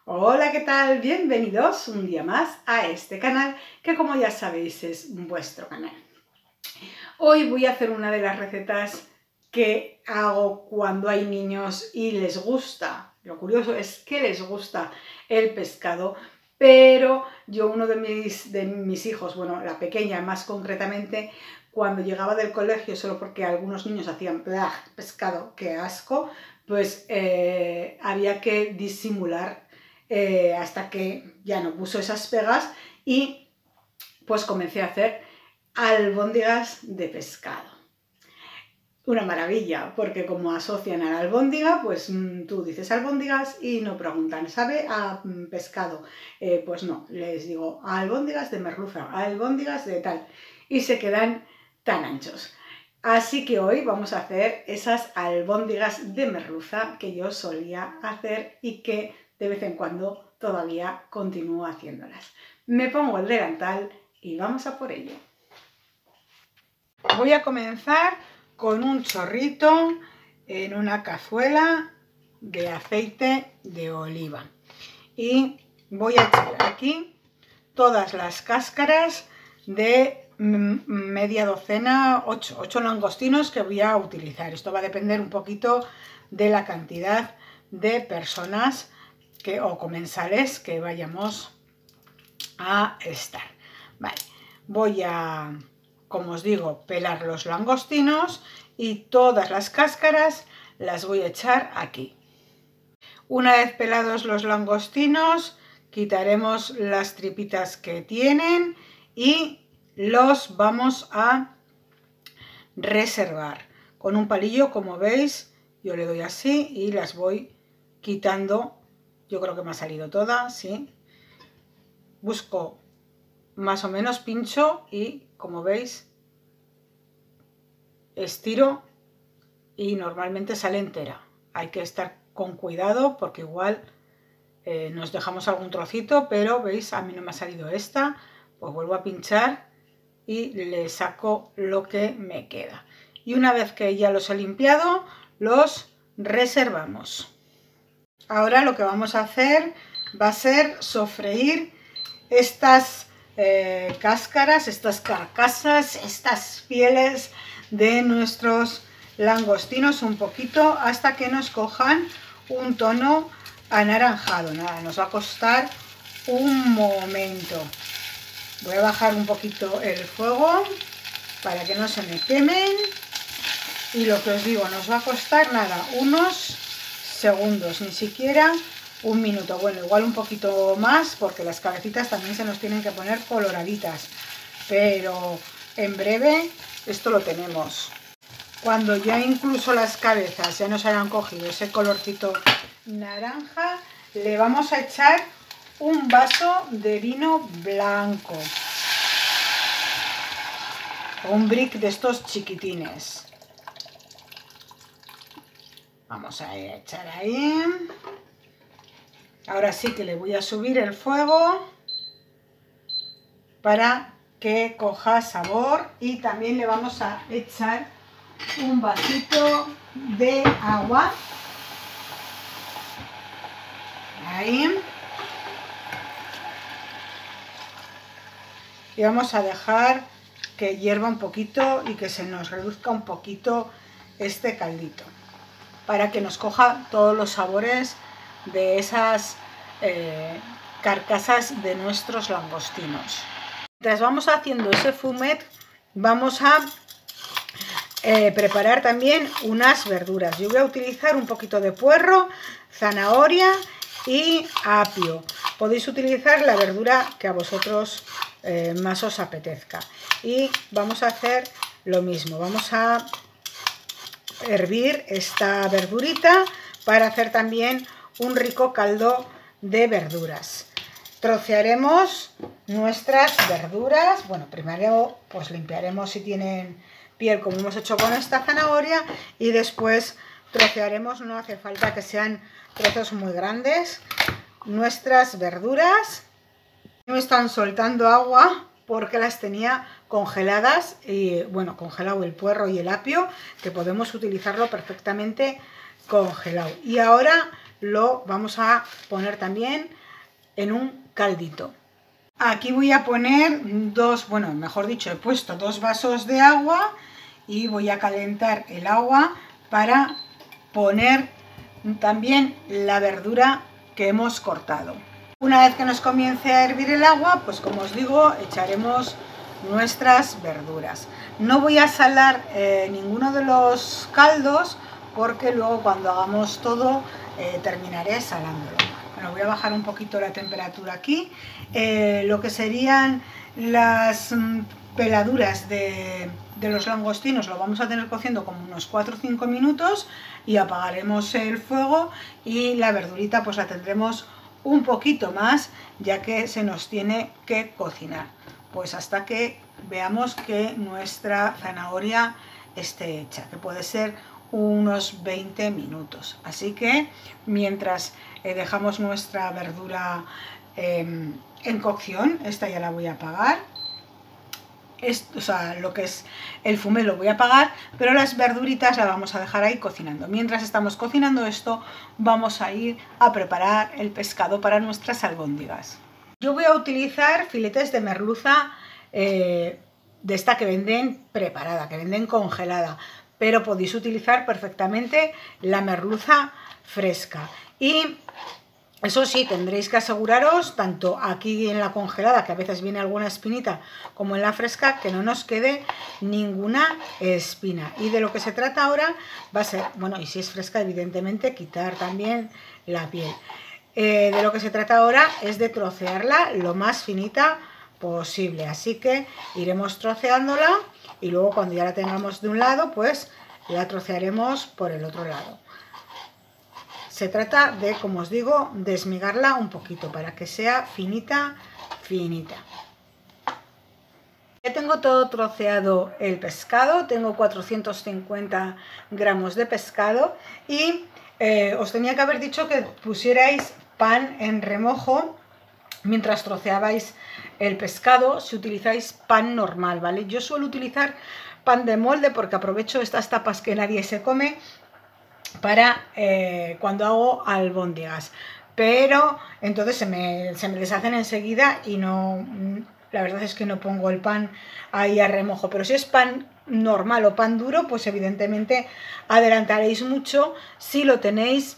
Hola, ¿qué tal? Bienvenidos un día más a este canal, que como ya sabéis es vuestro canal. Hoy voy a hacer una de las recetas que hago cuando hay niños y les gusta. Lo curioso es que les gusta el pescado, pero uno de mis hijos, bueno, la pequeña más concretamente, cuando llegaba del colegio, solo porque algunos niños hacían pescado, qué asco, pues había que disimular hasta que ya no puso esas pegas y pues comencé a hacer albóndigas de pescado. Una maravilla, porque como asocian a la albóndiga, pues tú dices albóndigas y no preguntan, ¿sabe a pescado? Pues no, les digo albóndigas de merluza, albóndigas de tal, y se quedan tan anchos. Así que hoy vamos a hacer esas albóndigas de merluza que yo solía hacer y que de vez en cuando todavía continúo haciéndolas. Me pongo el delantal y vamos a por ello. Voy a comenzar con un chorrito en una cazuela de aceite de oliva y voy a echar aquí todas las cáscaras de media docena, 8 langostinos que voy a utilizar. Esto va a depender un poquito de la cantidad de personas o comensales que vayamos a estar. Vale, voy a, como os digo, pelar los langostinos y todas las cáscaras las voy a echar aquí. Una vez pelados los langostinos, quitaremos las tripitas que tienen y los vamos a reservar. Con un palillo, como veis, yo le doy así y las voy quitando. Yo creo que me ha salido toda, sí. Busco más o menos, pincho y, como veis, estiro y normalmente sale entera. Hay que estar con cuidado porque igual nos dejamos algún trocito, pero veis, a mí no me ha salido esta, pues vuelvo a pinchar y le saco lo que me queda. Y una vez que ya los he limpiado, los reservamos. Ahora lo que vamos a hacer va a ser sofreír estas cáscaras, estas carcasas, estas pieles de nuestros langostinos un poquito hasta que nos cojan un tono anaranjado. Nada, nos va a costar un momento. Voy a bajar un poquito el fuego para que no se me quemen y lo que os digo, nos va a costar nada, unos segundos, ni siquiera un minuto. Bueno, igual un poquito más porque las cabecitas también se nos tienen que poner coloraditas, pero en breve esto lo tenemos. Cuando ya incluso las cabezas ya nos hayan cogido ese colorcito naranja, le vamos a echar un vaso de vino blanco, un brick de estos chiquitines. Vamos a echar ahí. Ahora sí que le voy a subir el fuego para que coja sabor y también le vamos a echar un vasito de agua. Ahí. Y vamos a dejar que hierva un poquito y que se nos reduzca un poquito este caldito para que nos coja todos los sabores de esas carcasas de nuestros langostinos. Mientras vamos haciendo ese fumet, vamos a preparar también unas verduras. Yo voy a utilizar un poquito de puerro, zanahoria y apio. Podéis utilizar la verdura que a vosotros más os apetezca. Y vamos a hacer lo mismo. Vamos a hervir esta verdurita para hacer también un rico caldo de verduras. Trocearemos nuestras verduras. Bueno, primero pues limpiaremos si tienen piel, como hemos hecho con esta zanahoria, y después trocearemos, no hace falta que sean trozos muy grandes, nuestras verduras. Me están soltando agua porque las tenía congeladas y bueno, congelado el puerro y el apio, que podemos utilizarlo perfectamente congelado. Y ahora lo vamos a poner también en un caldito. Aquí voy a poner he puesto 2 vasos de agua y voy a calentar el agua para poner también la verdura que hemos cortado. Una vez que nos comience a hervir el agua, pues como os digo, echaremos nuestras verduras. No voy a salar ninguno de los caldos porque luego cuando hagamos todo terminaré salándolo. Bueno, voy a bajar un poquito la temperatura aquí. Lo que serían las peladuras de los langostinos lo vamos a tener cociendo como unos 4 o 5 minutos y apagaremos el fuego, y la verdurita pues la tendremos un poquito más, ya que se nos tiene que cocinar pues hasta que veamos que nuestra zanahoria esté hecha, que puede ser unos 20 minutos. Así que mientras dejamos nuestra verdura en cocción, esta ya la voy a apagar. Lo que es el fumé lo voy a apagar, pero las verduritas las vamos a dejar ahí cocinando. Mientras estamos cocinando esto, vamos a ir a preparar el pescado para nuestras albóndigas. Yo voy a utilizar filetes de merluza de esta que venden preparada, que venden congelada, pero podéis utilizar perfectamente la merluza fresca. Y eso sí, tendréis que aseguraros, tanto aquí en la congelada, que a veces viene alguna espinita, como en la fresca, que no nos quede ninguna espina. Y de lo que se trata ahora va a ser, bueno, y si es fresca, evidentemente, quitar también la piel. De lo que se trata ahora es de trocearla lo más finita posible. Así que iremos troceándola y luego cuando ya la tengamos de un lado, pues la trocearemos por el otro lado. Se trata de, como os digo, desmigarla un poquito para que sea finita, finita. Ya tengo todo troceado el pescado, tengo 450 gramos de pescado y os tenía que haber dicho que pusierais pan en remojo mientras troceabais el pescado, si utilizáis pan normal, ¿vale? Yo suelo utilizar pan de molde porque aprovecho estas tapas que nadie se come para cuando hago albóndigas, pero entonces se me deshacen enseguida y no, la verdad es que no pongo el pan ahí a remojo. Pero si es pan normal o pan duro, pues evidentemente adelantaréis mucho si lo tenéis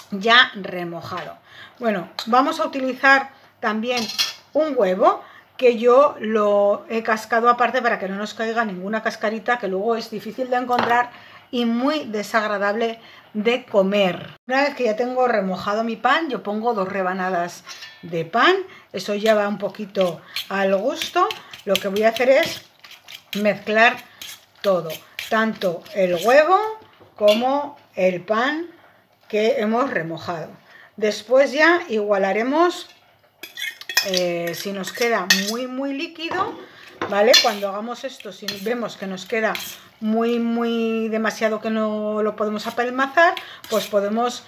ya remojado. Bueno, vamos a utilizar también un huevo, que yo lo he cascado aparte para que no nos caiga ninguna cascarita, que luego es difícil de encontrar y muy desagradable de comer. Una vez que ya tengo remojado mi pan, yo pongo 2 rebanadas de pan, eso ya va un poquito al gusto. Lo que voy a hacer es mezclar todo, tanto el huevo como el pan que hemos remojado. Después ya igualaremos, si nos queda muy líquido, ¿vale? Cuando hagamos esto, si vemos que nos queda muy demasiado, que no lo podemos apelmazar, pues podemos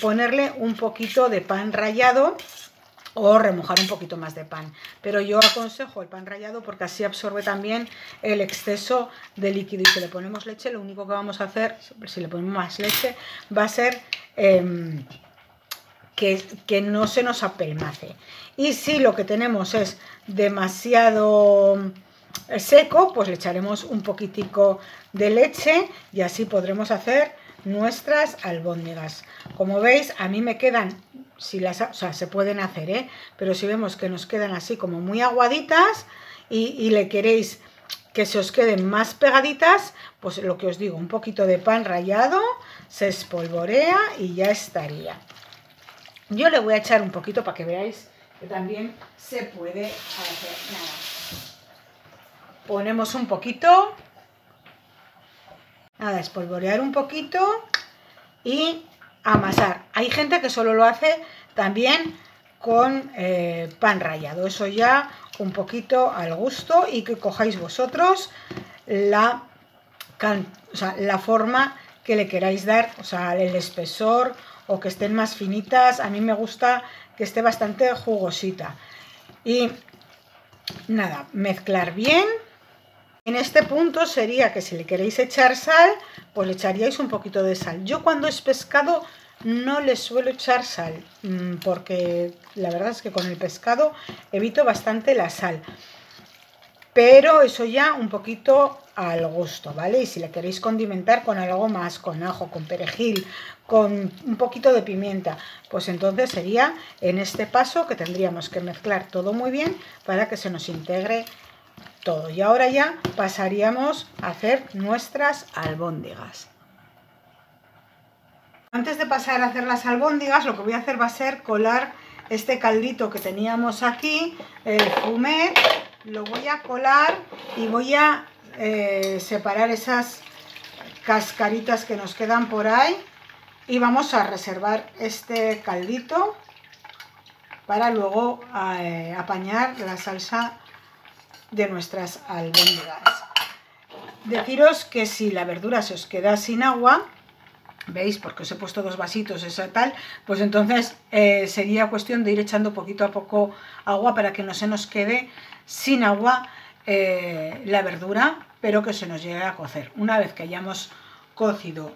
ponerle un poquito de pan rallado o remojar un poquito más de pan. Pero yo aconsejo el pan rallado porque así absorbe también el exceso de líquido. Y si le ponemos leche, lo único que vamos a hacer, si le ponemos más leche, va a ser que no se nos apelmace. Y si lo que tenemos es demasiado seco, pues le echaremos un poquitico de leche y así podremos hacer nuestras albóndigas. Como veis, a mí me quedan, se pueden hacer, pero si vemos que nos quedan así como muy aguaditas y le queréis que se os queden más pegaditas, pues lo que os digo, un poquito de pan rallado, se espolvorea y ya estaría. Yo le voy a echar un poquito para que veáis que también se puede hacer. Nada. Ponemos un poquito, nada, espolvorear un poquito y amasar. Hay gente que solo lo hace también con pan rallado, eso ya un poquito al gusto, y que cojáis vosotros la forma que le queráis dar, o sea, el espesor, o que estén más finitas. A mí me gusta que esté bastante jugosita. Y nada, mezclar bien. En este punto sería que si le queréis echar sal, pues le echaríais un poquito de sal. Yo cuando es pescado no le suelo echar sal, porque la verdad es que con el pescado evito bastante la sal. Pero eso ya un poquito al gusto, ¿vale? Y si la queréis condimentar con algo más, con ajo, con perejil, con un poquito de pimienta, pues entonces sería en este paso que tendríamos que mezclar todo muy bien para que se nos integre todo. Y ahora ya pasaríamos a hacer nuestras albóndigas. Antes de pasar a hacer las albóndigas, lo que voy a hacer va a ser colar este caldito que teníamos aquí, el fumet, lo voy a colar y voy a separar esas cascaritas que nos quedan por ahí y vamos a reservar este caldito para luego apañar la salsa de nuestras albóndigas. Deciros que si la verdura se os queda sin agua, ¿veis? Porque os he puesto 2 vasitos, esa tal, pues entonces sería cuestión de ir echando poquito a poco agua para que no se nos quede sin agua la verdura, pero que se nos llegue a cocer. Una vez que hayamos cocido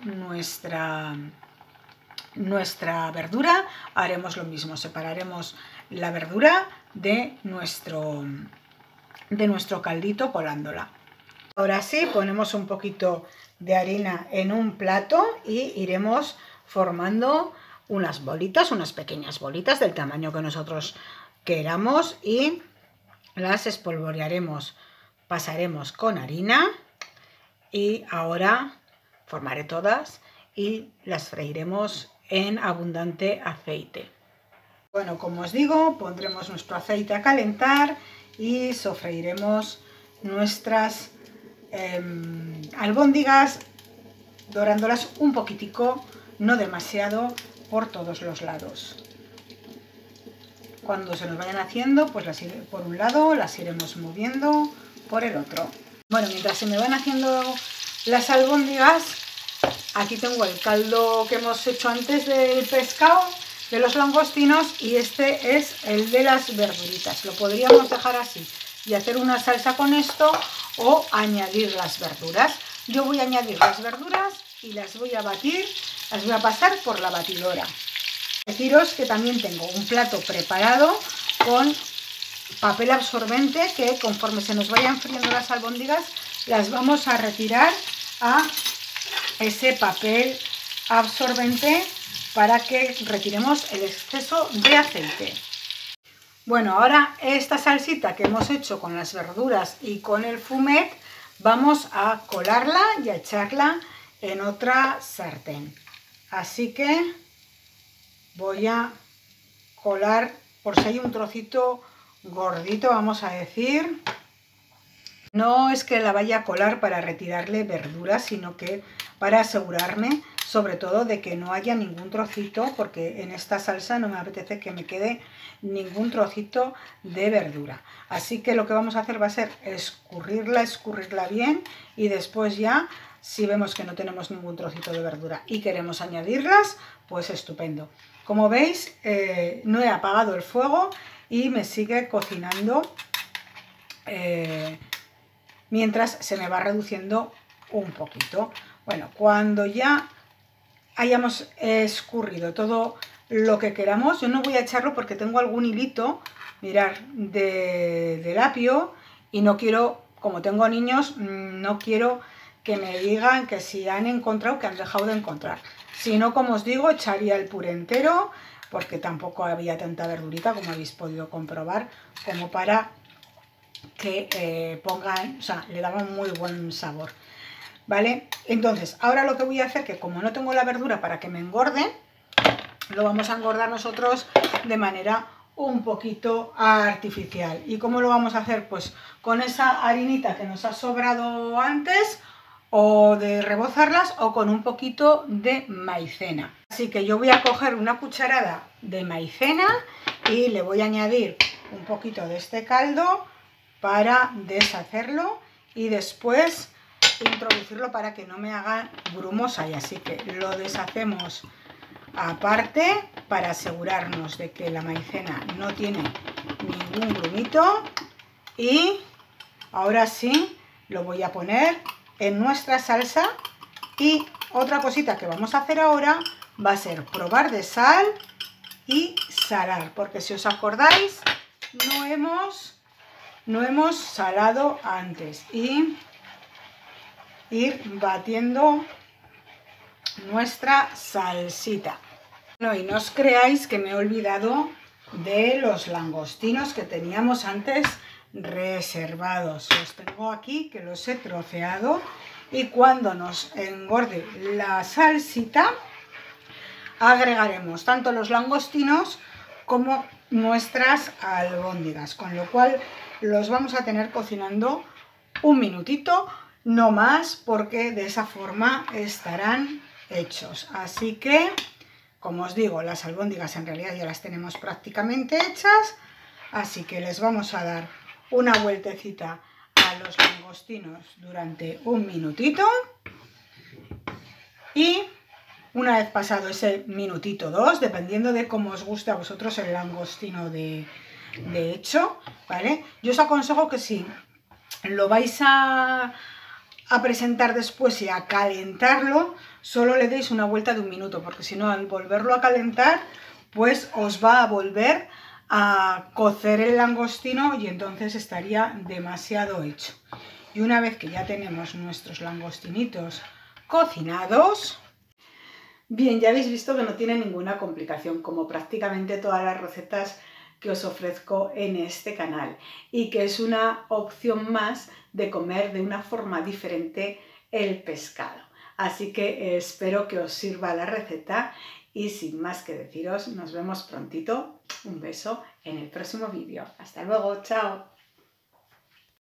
nuestra verdura, haremos lo mismo, separaremos la verdura de nuestro caldito colándola. Ahora sí, ponemos un poquito de harina en un plato y iremos formando unas bolitas, unas pequeñas bolitas del tamaño que nosotros queramos y las espolvorearemos, pasaremos con harina y ahora formaré todas y las freiremos en abundante aceite. Bueno, como os digo, pondremos nuestro aceite a calentar y sofreiremos nuestras albóndigas, dorándolas un poquitico, no demasiado, por todos los lados. Cuando se nos vayan haciendo, pues por un lado las iremos moviendo por el otro. Bueno, mientras se me van haciendo las albóndigas, aquí tengo el caldo que hemos hecho antes del pescado, de los langostinos, y este es el de las verduritas. Lo podríamos dejar así y hacer una salsa con esto o añadir las verduras. Yo voy a añadir las verduras y las voy a batir, las voy a pasar por la batidora. Deciros que también tengo un plato preparado con papel absorbente que conforme se nos vayan friendo las albóndigas las vamos a retirar a ese papel absorbente para que retiremos el exceso de aceite. Bueno, ahora esta salsita que hemos hecho con las verduras y con el fumet, vamos a colarla y a echarla en otra sartén. Así que voy a colar, por si hay un trocito gordito, vamos a decir. No es que la vaya a colar para retirarle verduras, sino que para asegurarme sobre todo de que no haya ningún trocito, porque en esta salsa no me apetece que me quede ningún trocito de verdura. Así que lo que vamos a hacer va a ser escurrirla bien, y después ya, si vemos que no tenemos ningún trocito de verdura y queremos añadirlas, pues estupendo. Como veis, no he apagado el fuego y me sigue cocinando mientras se me va reduciendo un poquito. Bueno, cuando ya hayamos escurrido todo lo que queramos, yo no voy a echarlo porque tengo algún hilito, mirad, de apio, y no quiero, como tengo niños, no quiero que me digan que si han encontrado, que han dejado de encontrar. Si no, como os digo, echaría el puré entero, porque tampoco había tanta verdurita, como habéis podido comprobar, como para que pongan, o sea, le daba un muy buen sabor. ¿Vale? Entonces, ahora lo que voy a hacer, que como no tengo la verdura para que me engorde, lo vamos a engordar nosotros de manera un poquito artificial. ¿Y cómo lo vamos a hacer? Pues con esa harinita que nos ha sobrado antes, o de rebozarlas, o con un poquito de maicena. Así que yo voy a coger una cucharada de maicena y le voy a añadir un poquito de este caldo para deshacerlo y después introducirlo para que no me haga grumosa, y así que lo deshacemos aparte para asegurarnos de que la maicena no tiene ningún grumito. Y ahora sí lo voy a poner en nuestra salsa. Y otra cosita que vamos a hacer ahora, va a ser probar de sal y salar, porque si os acordáis, no hemos salado antes. Y ir batiendo nuestra salsita. No, y no os creáis que me he olvidado de los langostinos que teníamos antes reservados. Los tengo aquí, que los he troceado, y cuando nos engorde la salsita agregaremos tanto los langostinos como nuestras albóndigas, con lo cual los vamos a tener cocinando un minutito, no más, porque de esa forma estarán hechos. Así que, como os digo, las albóndigas en realidad ya las tenemos prácticamente hechas, así que les vamos a dar una vueltecita a los langostinos durante un minutito, y una vez pasado ese minutito, dos, dependiendo de cómo os guste a vosotros el langostino de hecho, ¿vale? Yo os aconsejo que si lo vais a presentar después y a calentarlo, solo le deis una vuelta de un minuto, porque si no, al volverlo a calentar, pues os va a volver a cocer el langostino y entonces estaría demasiado hecho. Y una vez que ya tenemos nuestros langostinitos cocinados, bien, ya habéis visto que no tiene ninguna complicación, como prácticamente todas las recetas que os ofrezco en este canal, y que es una opción más de comer de una forma diferente el pescado. Así que espero que os sirva la receta y sin más que deciros, nos vemos prontito. Un beso en el próximo vídeo. Hasta luego, chao.